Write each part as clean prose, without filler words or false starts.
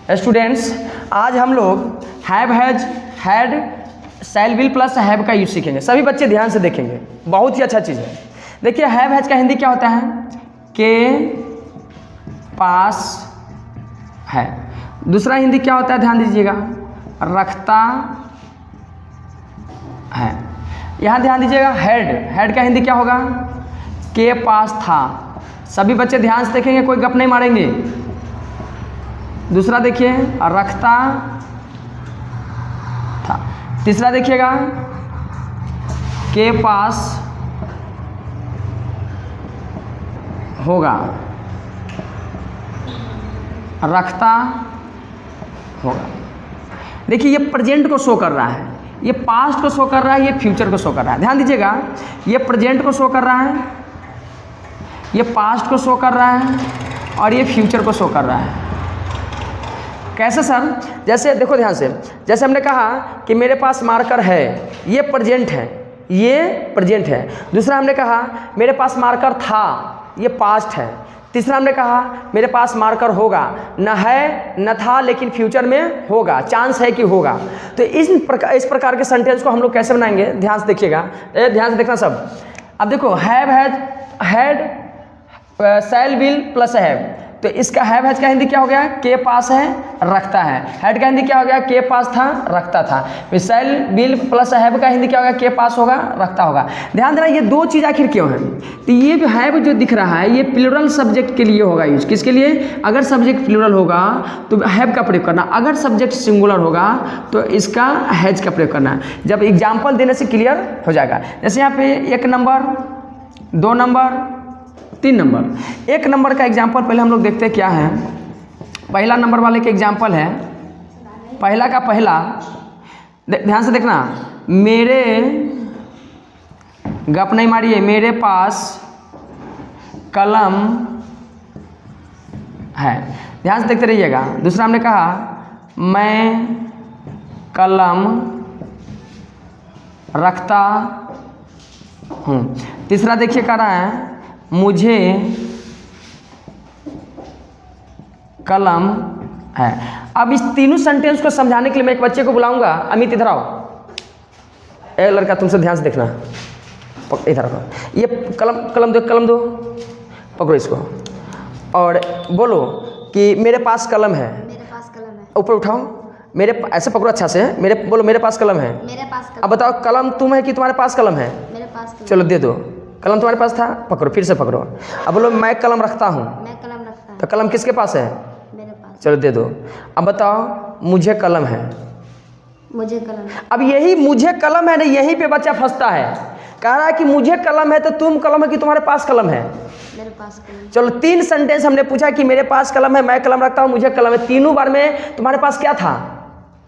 Students, आज हम लोग have, has, had, shall, will plus have का यूज सीखेंगे। सभी बच्चे ध्यान से देखेंगे, बहुत ही अच्छा चीज़ है। देखिए हैव हैज का हिंदी क्या होता है? के पास है। दूसरा हिंदी क्या होता है? ध्यान दीजिएगा, रखता है। यहाँ ध्यान दीजिएगा, हैड, हैड का हिंदी क्या होगा? के पास था। सभी बच्चे ध्यान से देखेंगे, कोई गप नहीं मारेंगे। दूसरा देखिए, रखता था। तीसरा देखिएगा, के पास होगा, रखता होगा। देखिए ये प्रेजेंट को शो कर रहा है, ये पास्ट को शो कर रहा है, ये फ्यूचर को शो कर रहा है। ध्यान दीजिएगा, ये प्रेजेंट को शो कर रहा है, ये पास्ट को शो कर रहा है और ये फ्यूचर को शो कर रहा है। कैसे सर? जैसे देखो ध्यान से, जैसे हमने कहा कि मेरे पास मार्कर है, ये प्रेजेंट है, ये प्रेजेंट है। दूसरा हमने कहा मेरे पास मार्कर था, ये पास्ट है। तीसरा हमने कहा मेरे पास मार्कर होगा, न है न था लेकिन फ्यूचर में होगा, चांस है कि होगा। तो इस प्रकार के सेंटेंस को हम लोग कैसे बनाएंगे? ध्यान से देखिएगा, ध्यान से देखना सब। अब देखो have, has, had, shall, will plus have. तो इसका हैव हैज का हिंदी क्या हो गया? के पास है, रखता है। हैड का हिंदी क्या हो गया? के पास था, रखता था। फिर शैल, विल प्लस हैव का हिंदी क्या होगा? के पास होगा, रखता होगा। ध्यान देना, ये दो चीज़ आखिर क्यों है? तो ये जो हैव जो दिख रहा है, ये प्लूरल सब्जेक्ट के लिए होगा यूज। किसके लिए? अगर सब्जेक्ट प्लूरल होगा तो हैव का प्रयोग करना, अगर सब्जेक्ट सिंगुलर होगा तो इसका हैज का प्रयोग करना। जब एग्जाम्पल देने से क्लियर हो जाएगा। जैसे यहाँ पे 1 नंबर, 2 नंबर, 3 नंबर। 1 नंबर का एग्जाम्पल पहले हम लोग देखते हैं क्या है। पहला नंबर वाले के एग्जाम्पल है, पहला का पहला, ध्यान से देखना, मेरे, गप नहीं मारिए, मेरे पास कलम है। ध्यान से देखते रहिएगा। दूसरा हमने कहा मैं कलम रखता हूँ। तीसरा देखिए कह रहा है मुझे कलम है। अब इस तीनों सेंटेंस को समझाने के लिए मैं एक बच्चे को बुलाऊंगा। अमित इधर आओ, ए लड़का तुमसे ध्यान से देखना, इधर आओ। ये कलम दो, कलम दो, पकड़ो इसको और बोलो कि मेरे पास कलम है। मेरे पास कलम है। ऊपर उठाओ, मेरे, ऐसे पकड़ो अच्छा से, मेरे बोलो मेरे पास कलम है। मेरे पास कलम। अब बताओ कलम तुम है कि तुम्हारे पास कलम है? मेरे पास कलम। चलो दे दो। कलम तुम्हारे पास था, पकड़ो, फिर से पकड़ो। अब बोलो मैं कलम रखता हूँ। मैं कलम रखता हूँ। तो कलम किसके पास है? मेरे पास। चलो दे दो। अब बताओ मुझे कलम है। मुझे कलम है। अब यही मुझे कलम है ना, यहीं पे बच्चा फंसता है। कह रहा है कि मुझे कलम है, तो तुम कलम है कि तुम्हारे पास कलम है? मेरे पास कलम। चलो 3 सेंटेंस हमने पूछा कि मेरे पास कलम है, मैं कलम रखता हूँ, मुझे कलम है। तीनों बार में तुम्हारे पास क्या था?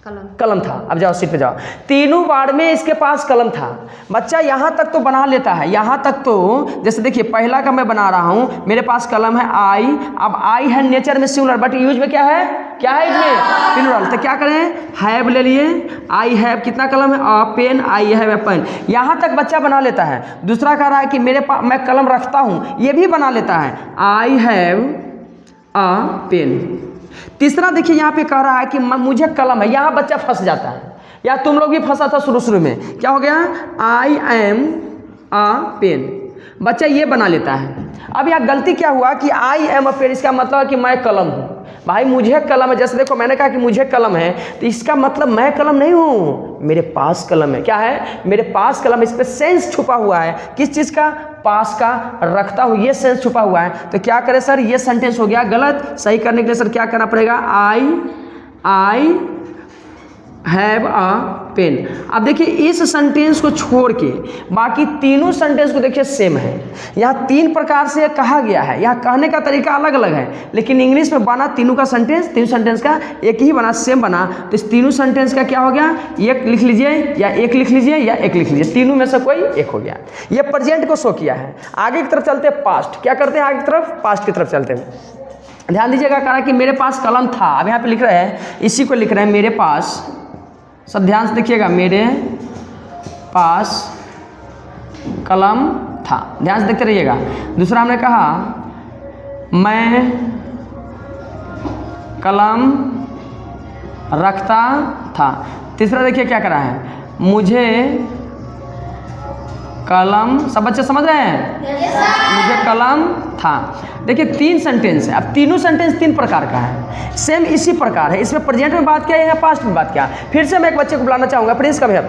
कलम। कलम था। अब जाओ सीट पे जाओ। तीनों बार में इसके पास कलम था। बच्चा यहाँ तक तो बना लेता है, यहाँ तक तो। जैसे देखिए पहला का मैं बना रहा हूँ, मेरे पास कलम है आई। अब आई है नेचर में सिंगुलर, बट यूज में क्या है? क्या है इसमें? प्लूरल। तो क्या करें? हैव ले लिए, आई हैव कितना कलम है? A pen, I have a pen. यहाँ तक बच्चा बना लेता है। दूसरा कह रहा है कि मेरे पास मैं कलम रखता हूँ, ये भी बना लेता है, आई हैव अ पेन। तीसरा देखिए यहाँ पे कह रहा है कि मुझे कलम है, यहाँ बच्चा फंस जाता है, या तुम लोग भी फंसा था शुरू में। क्या हो गया? I am a pen. बच्चा ये बना लेता है। अब यहाँ गलती क्या हुआ कि आई एम अ पेन, इसका मतलब है कि मैं कलम हूँ। भाई मुझे कलम है, जैसे देखो मैंने कहा कि मुझे कलम है, तो इसका मतलब मैं कलम नहीं हूँ, मेरे पास कलम है। क्या है? मेरे पास कलम। इस पर सेंस छुपा हुआ है। किस चीज़ का? पास का, रखता हूँ, ये सेंस छुपा हुआ है। तो क्या करें सर? ये सेंटेंस हो गया गलत। सही करने के लिए सर क्या करना पड़ेगा? I have a pen. अब देखिए इस सेंटेंस को छोड़ के बाकी तीनों सेंटेंस को देखिए सेम है। यहाँ 3 प्रकार से कहा गया है, यहाँ कहने का तरीका अलग अलग है, लेकिन इंग्लिश में बना तीनों का सेंटेंस, तीनों सेंटेंस का एक ही बना, सेम बना। तो इस तीनों सेंटेंस का क्या हो गया? एक लिख लीजिए या एक लिख लीजिए या एक लिख लीजिए, तीनों में से कोई एक हो गया। ये प्रेजेंट को शो किया है। आगे की तरफ चलते हैं, पास्ट। क्या करते हैं? आगे की तरफ, पास्ट की तरफ चलते हैं। ध्यान दीजिएगा, कहा कि मेरे पास कलम था। अब यहाँ पे लिख रहे हैं, इसी को लिख रहे हैं मेरे पास। सब ध्यान से देखिएगा, मेरे पास कलम था। ध्यान से देखते रहिएगा। दूसरा हमने कहा मैं कलम रखता था। तीसरा देखिए क्या करा है, मुझे कलम, सब बच्चे समझ रहे हैं? मुझे कलम था। देखिए 3 सेंटेंस है। अब तीनों सेंटेंस 3 प्रकार का है, सेम इसी प्रकार है। इसमें प्रेजेंट में बात किया या पास्ट में बात किया। फिर से मैं एक बच्चे को बुलाना चाहूँगा, प्रिंस का भैया,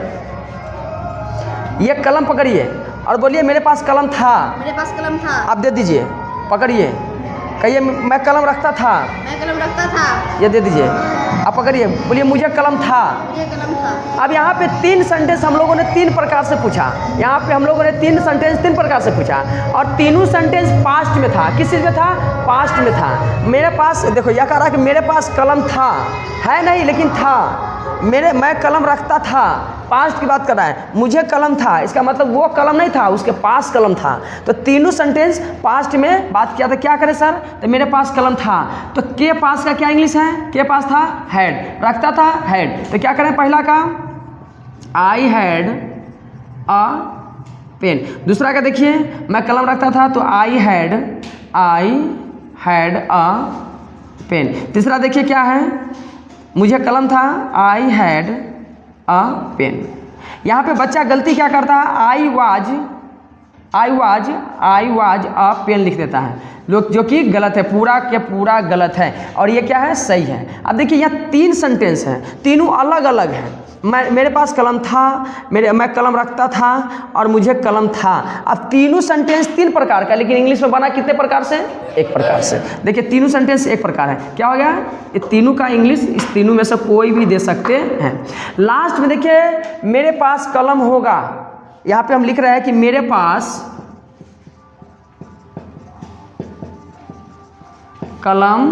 ये कलम पकड़िए और बोलिए मेरे पास कलम था। मेरे पास कलम था। आप दे दीजिए, पकड़िए, कहिए मैं कलम रखता था। मैं कलम रखता था। ये दे दीजिए, आप पकड़िए, बोलिए मुझे कलम था। मुझे कलम था। अब यहाँ पे 3 सेंटेंस हम लोगों ने 3 प्रकार से पूछा। यहाँ पे हम लोगों ने 3 सेंटेंस 3 प्रकार से पूछा और तीनों सेंटेंस पास्ट में था। किस चीज़ में था? पास्ट में था। मेरे पास, देखो यह कह रहा है कि मेरे पास कलम था, है नहीं लेकिन था। मैं कलम रखता था, पास्ट की बात कर रहा है। मुझे कलम था, इसका मतलब वो कलम नहीं था, उसके पास कलम था। तो तीनों सेंटेंस पास्ट में बात किया था। क्या करें सर? तो मेरे पास कलम था, तो के पास का क्या इंग्लिश है? के पास था हैड, रखता था हैड। तो क्या करें पहला का? I had a pen. दूसरा का देखिए, मैं कलम रखता था तो आई हैड अ पेन। तीसरा देखिए क्या है, मुझे कलम था, आई हैड अ पेन। यहाँ पे बच्चा गलती क्या करता है? आई वाज अ पेन लिख देता है, जो कि गलत है, पूरा के पूरा गलत है। और ये क्या है? सही है। अब देखिए यहाँ 3 सेंटेंस हैं, तीनों अलग अलग हैं। मेरे पास कलम था, मैं कलम रखता था और मुझे कलम था। अब तीनों सेंटेंस 3 प्रकार का, लेकिन इंग्लिश में बना कितने प्रकार से? 1 प्रकार से। देखिए तीनों सेंटेंस 1 प्रकार है। क्या हो गया? ये तीनों का इंग्लिश इस तीनों में से कोई भी दे सकते हैं। लास्ट में देखिए, मेरे पास कलम होगा। यहाँ पे हम लिख रहे हैं कि मेरे पास कलम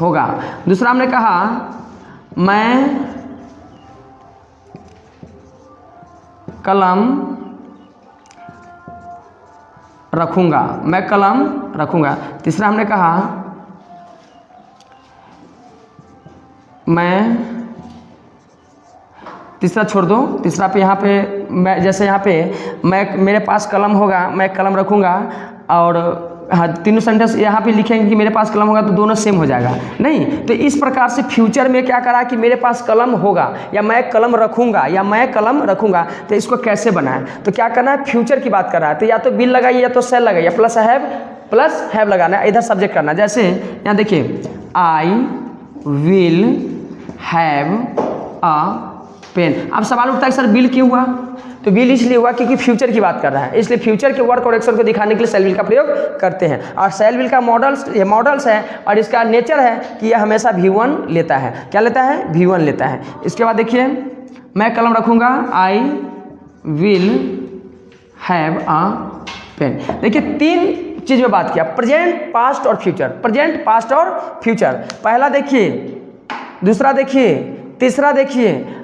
होगा। दूसरा हमने कहा मैं कलम रखूंगा, मैं कलम रखूंगा। तीसरा हमने कहा मैं, तीसरा छोड़ दो, तीसरा पे यहाँ पे मैं, जैसे यहाँ पे मेरे पास कलम होगा, मैं कलम रखूंगा। और हाँ, तीनों सेंटेंस यहाँ पे लिखेंगे कि मेरे पास कलम होगा, तो दोनों सेम हो जाएगा नहीं। तो इस प्रकार से फ्यूचर में क्या करा कि मेरे पास कलम होगा या मैं कलम रखूंगा या मैं कलम रखूंगा। तो इसको कैसे बनाएं? तो क्या करना है? फ्यूचर की बात कर रहा है तो या तो विल लगाइए या तो शैल लगाइए, प्लस हैव लगाना है, इधर सब्जेक्ट करना। जैसे यहाँ देखिए, I will have a pen. अब सवाल उठता है सर विल क्यों हुआ? तो विल इसलिए हुआ क्योंकि फ्यूचर की बात कर रहा है, इसलिए फ्यूचर के वर्क और एक्शन को दिखाने के लिए शैल विल का प्रयोग करते हैं। और शैल विल का मॉडल्स है और इसका नेचर है कि यह हमेशा V1 लेता है। क्या लेता है? V1 लेता है। इसके बाद देखिए, मैं कलम रखूंगा, I will have a pen. देखिए 3 चीज़ में बात किया, प्रेजेंट, पास्ट और फ्यूचर। प्रेजेंट, पास्ट और फ्यूचर। पहला देखिए, दूसरा देखिए, तीसरा देखिए।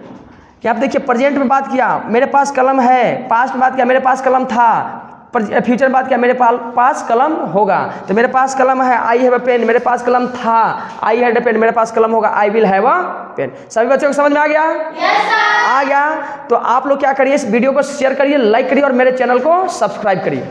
कि आप देखिए, प्रेजेंट में बात किया मेरे पास कलम है, पास्ट में बात किया मेरे पास कलम था, फ्यूचर में बात किया मेरे पास कलम होगा। तो मेरे पास कलम है, आई हैव अ पेन, मेरे पास कलम था, आई हैड अ पेन, मेरे पास कलम होगा, I will have a pen. सभी बच्चों को समझ में आ गया? Yes, sir। आ गया। तो आप लोग क्या करिए, इस वीडियो को शेयर करिए, लाइक करिए और मेरे चैनल को सब्सक्राइब करिए।